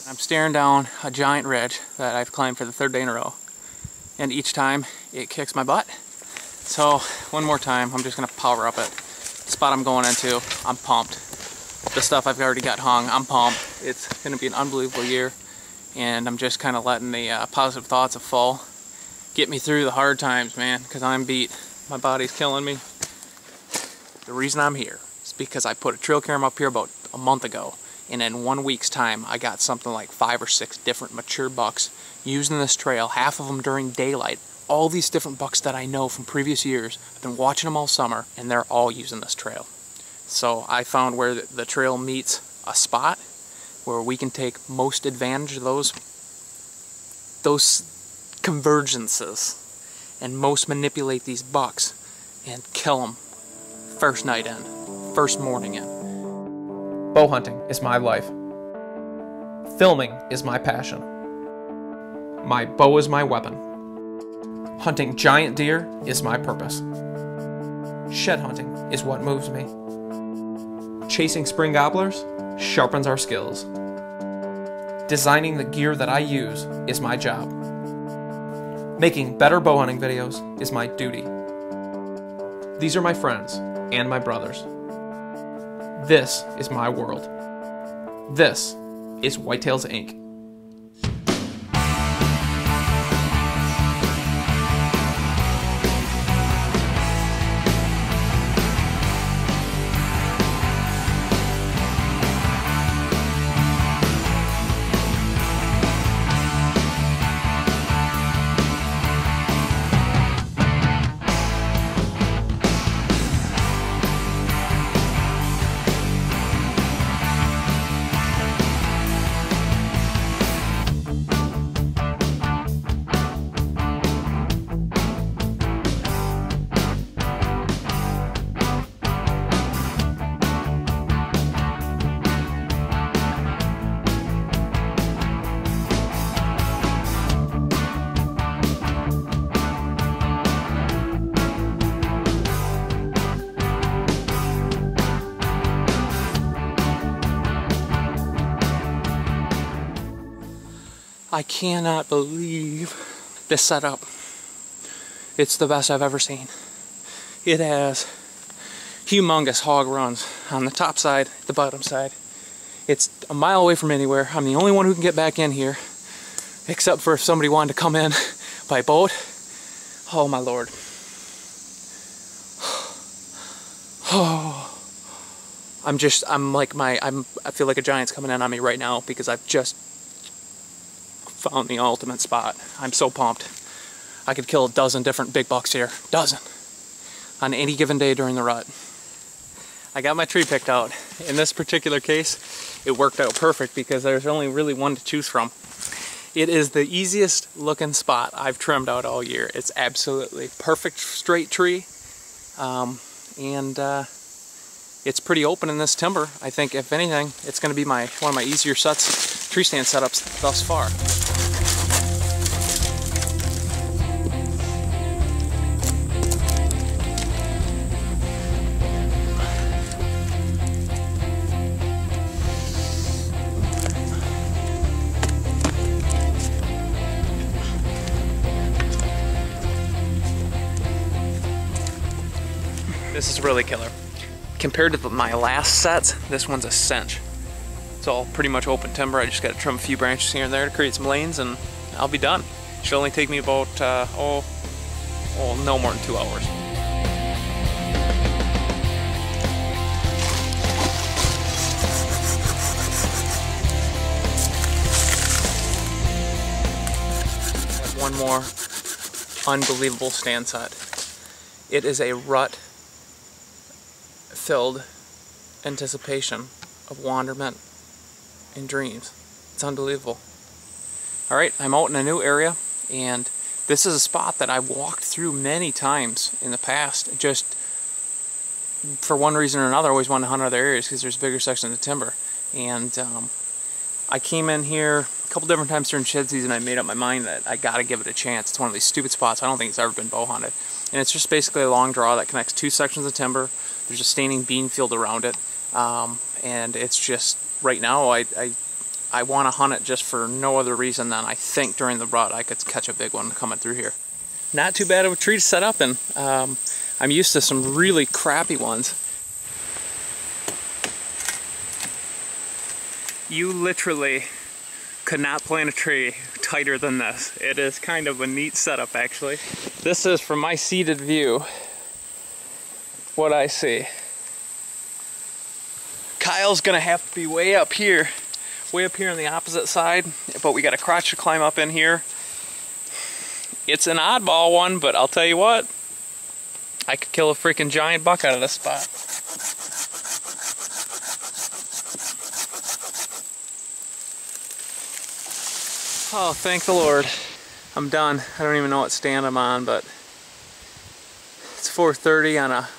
I'm staring down a giant ridge that I've climbed for the 3rd day in a row, and each time it kicks my butt. So one more time, I'm just gonna power up it. The spot I'm going into, I'm pumped. The stuff I've already got hung, I'm pumped. It's gonna be an unbelievable year, and I'm just kind of letting the positive thoughts of fall get me through the hard times, man, because I'm beat. My body's killing me. The reason I'm here is because I put a trail camera up here about a month ago, and in 1 week's time I got something like 5 or 6 different mature bucks using this trail, half of them during daylight. All these different bucks that I know from previous years, I've been watching them all summer, and they're all using this trail. So I found where the trail meets a spot where we can take most advantage of those convergences and most manipulate these bucks and kill them first night in, first morning in. Bow hunting is my life. Filming is my passion. My bow is my weapon. Hunting giant deer is my purpose. Shed hunting is what moves me. Chasing spring gobblers sharpens our skills. Designing the gear that I use is my job. Making better bow hunting videos is my duty. These are my friends and my brothers. This is my world. This is Whitetails Inc. I cannot believe this setup. It's the best I've ever seen. It has humongous hog runs on the top side, the bottom side. It's a mile away from anywhere. I'm the only one who can get back in here, except for if somebody wanted to come in by boat. Oh my Lord. Oh. I feel like a giant's coming in on me right now because I've just found the ultimate spot. I'm so pumped. I could kill a dozen different big bucks here. Dozen. On any given day during the rut. I got my tree picked out. In this particular case, it worked out perfect because there's only really one to choose from. It is the easiest looking spot I've trimmed out all year. It's absolutely perfect straight tree. It's pretty open in this timber. I think if anything, it's going to be one of my easier tree stand setups thus far. This is really killer. Compared to my last sets, this one's a cinch. It's all pretty much open timber. I just got to trim a few branches here and there to create some lanes, and I'll be done. Should only take me about no more than 2 hours. One more unbelievable stand set. It is a rut-filled anticipation of wonderment and dreams. It's unbelievable. Alright, I'm out in a new area, and this is a spot that I've walked through many times in the past. Just for one reason or another, I always wanted to hunt other areas because there's bigger sections of timber. And I came in here a couple different times during shed season. I made up my mind that I gotta give it a chance. It's one of these stupid spots. I don't think it's ever been bow hunted. And it's just basically a long draw that connects 2 sections of timber. There's a standing bean field around it. And it's just, right now, I I want to hunt it just for no other reason than I think during the rut I could catch a big one coming through here. Not too bad of a tree to set up in. I'm used to some really crappy ones. You literally could not plant a tree tighter than this. It is kind of a neat setup, actually. This is from my seated view what I see. Kyle's gonna have to be way up here on the opposite side, but we got a crotch to climb up in here. It's an oddball one, but I'll tell you what, I could kill a freaking giant buck out of this spot. Oh, thank the Lord. I'm done. I don't even know what stand I'm on, but it's 4:30 on a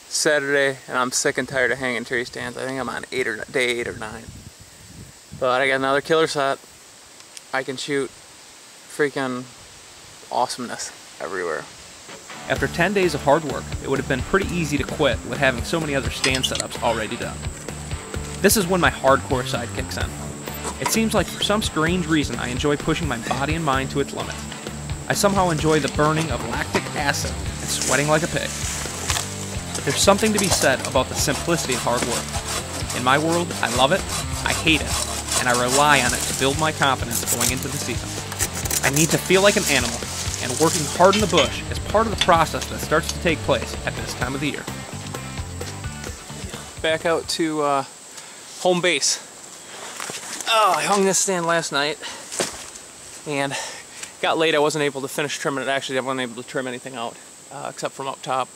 Saturday, and I'm sick and tired of hanging tree stands. I think I'm on day 8 or 9. But I got another killer set. I can shoot freaking awesomeness everywhere. After 10 days of hard work, it would have been pretty easy to quit with having so many other stand setups already done. This is when my hardcore side kicks in. It seems like for some strange reason I enjoy pushing my body and mind to its limits. I somehow enjoy the burning of lactic acid and sweating like a pig. But there's something to be said about the simplicity of hard work. In my world, I love it, I hate it, and I rely on it to build my confidence going into the season. I need to feel like an animal, and working hard in the bush is part of the process that starts to take place at this time of the year. Back out to home base. Oh, I hung this stand last night and got late. I wasn't able to finish trimming it. Actually, I wasn't able to trim anything out except from up top.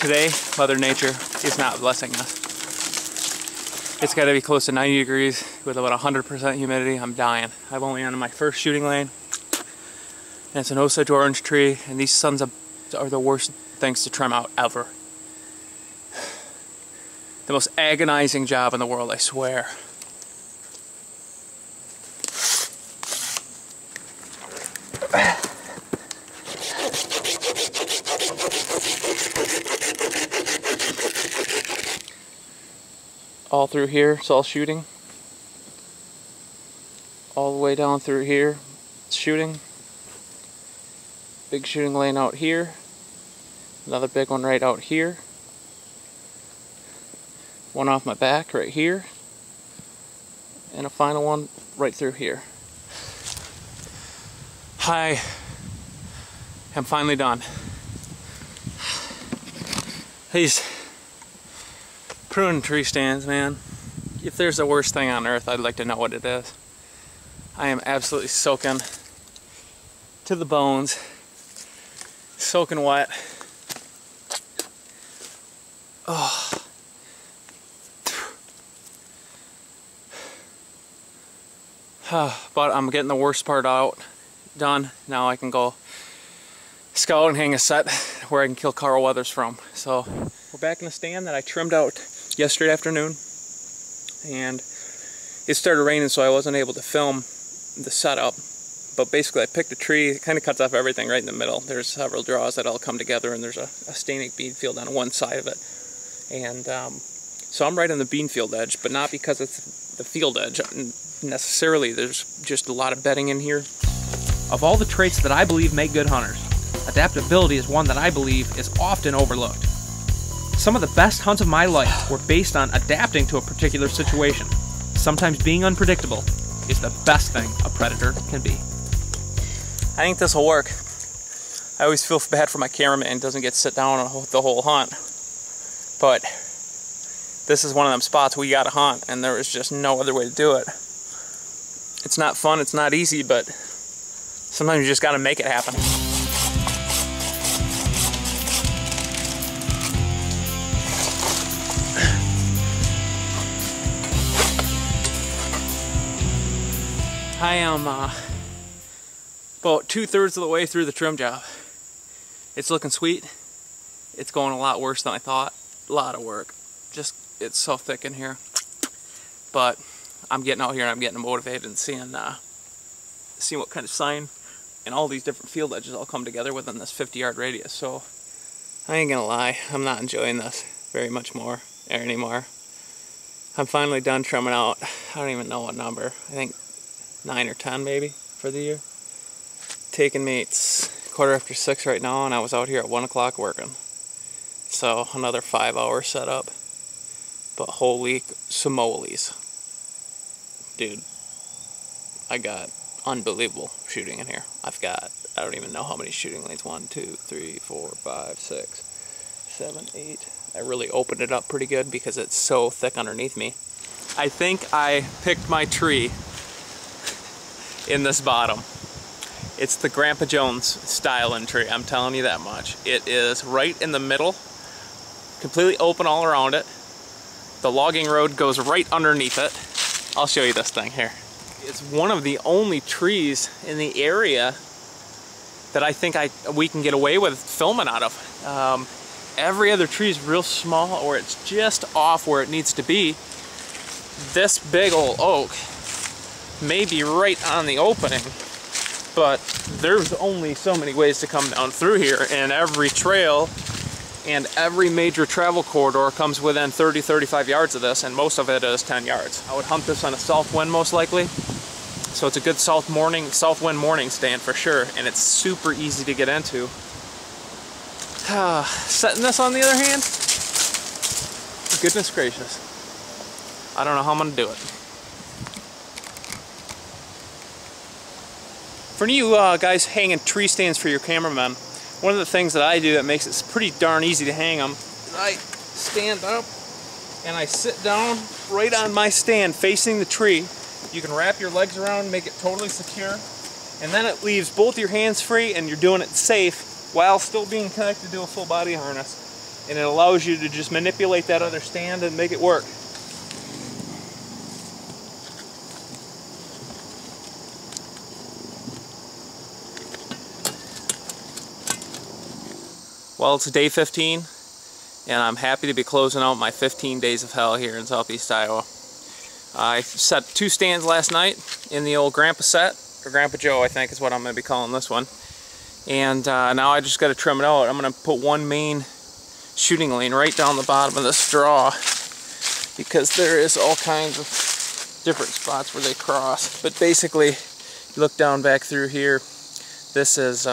Today, Mother Nature is not blessing us. It's got to be close to 90 degrees with about 100% humidity. I'm dying. I'm only on my first shooting lane, and it's an Osage orange tree, and these sons are the worst things to trim out ever. The most agonizing job in the world, I swear. All through here, it's all shooting. All the way down through here, it's shooting. Big shooting lane out here. Another big one right out here. One off my back right here, and a final one right through here. I am finally done. These pruning tree stands, man, if there's the worst thing on earth, I'd like to know what it is. I am absolutely soaking to the bones, soaking wet. Oh. But I'm getting the worst part done. Now I can go scout and hang a set where I can kill Carl Weathers from. So we're back in the stand that I trimmed out yesterday afternoon, and it started raining, so I wasn't able to film the setup. But basically I picked a tree. It kind of cuts off everything right in the middle. There's several draws that all come together, and there's a stanic bean field on one side of it. And so I'm right on the bean field edge, but not because it's the field edge necessarily. There's just a lot of bedding in here. Of all the traits that I believe make good hunters, adaptability is one that I believe is often overlooked. Some of the best hunts of my life were based on adapting to a particular situation. Sometimes being unpredictable is the best thing a predator can be. I think this will work. I always feel bad for my cameraman, doesn't get to sit down on the whole hunt. But this is one of them spots we gotta hunt, and there is just no other way to do it. It's not fun, it's not easy, but sometimes you just gotta make it happen. I am about 2/3 of the way through the trim job. It's looking sweet. It's going a lot worse than I thought. A lot of work. Just, it's so thick in here. But I'm getting out here and I'm getting motivated and seeing what kind of sign and all these different field edges all come together within this 50-yard radius. So I ain't gonna lie, I'm not enjoying this very much more anymore. I'm finally done trimming out. I don't even know what number. I think 9 or 10 maybe for the year. Taking me, it's 6:15 right now, and I was out here at 1 o'clock working. So another 5-hour setup. But holy smolies. Dude, I got unbelievable shooting in here. I've got, I don't even know how many shooting lanes. 1, 2, 3, 4, 5, 6, 7, 8. I really opened it up pretty good because it's so thick underneath me. I think I picked my tree in this bottom. It's the Grandpa Jones styling tree, I'm telling you that much. It is right in the middle, completely open all around it. The logging road goes right underneath it. I'll show you this thing here. It's one of the only trees in the area that I think we can get away with filming out of. Every other tree is real small, or it's just off where it needs to be. This big old oak may be right on the opening, but there's only so many ways to come down through here, and every trail and every major travel corridor comes within 30-35 yards of this, and most of it is 10 yards. I would hunt this on a south wind most likely, so it's a good south wind morning stand for sure, and it's super easy to get into. Setting this on the other hand, goodness gracious, I don't know how I'm gonna do it. For you guys hanging tree stands for your cameramen, one of the things that I do that makes it pretty darn easy to hang them is I stand up and I sit down right on my stand facing the tree. You can wrap your legs around, make it totally secure, and then it leaves both your hands free and you're doing it safe while still being connected to a full body harness. And it allows you to just manipulate that other stand and make it work. Well, it's day 15, and I'm happy to be closing out my 15 days of hell here in southeast Iowa. I set 2 stands last night in the old Grandpa set, or Grandpa Joe I think is what I'm going to be calling this one. And now I just got to trim it out. I'm going to put one main shooting lane right down the bottom of the straw, because there is all kinds of different spots where they cross. But basically, you look down back through here, this is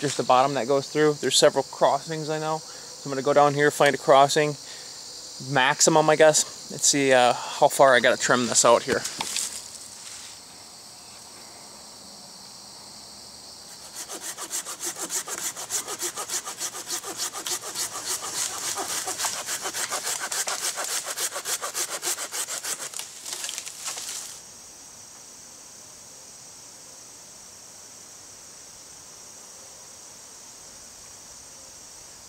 just the bottom that goes through. There's several crossings I know. So I'm going to go down here, find a crossing, maximum I guess. Let's see how far I got to trim this out here.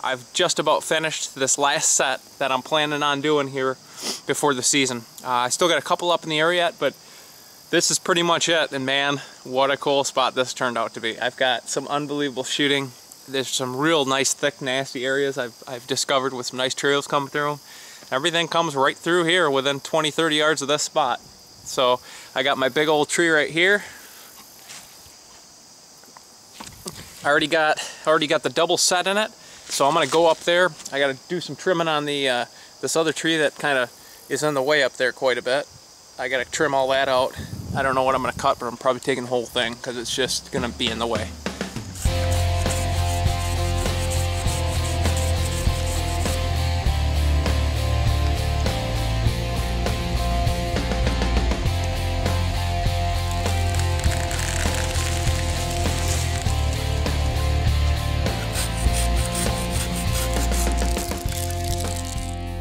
I've just about finished this last set that I'm planning on doing here before the season. I still got a couple up in the air yet, but this is pretty much it. And man, what a cool spot this turned out to be. I've got some unbelievable shooting. There's some real nice, thick, nasty areas I've discovered with some nice trails coming through them. Everything comes right through here within 20-30 yards of this spot. So I got my big old tree right here. I already got the double set in it. So I'm going to go up there. I got to do some trimming on the this other tree that kind of is in the way up there quite a bit. I got to trim all that out. I don't know what I'm going to cut, but I'm probably taking the whole thing because it's just going to be in the way.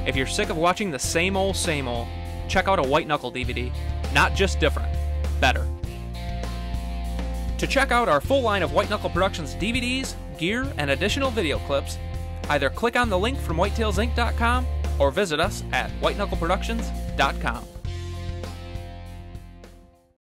If you're sick of watching the same old, check out a White Knuckle DVD. Not just different, better. To check out our full line of White Knuckle Productions DVDs, gear, and additional video clips, either click on the link from whitetailsinc.com or visit us at whiteknuckleproductions.com.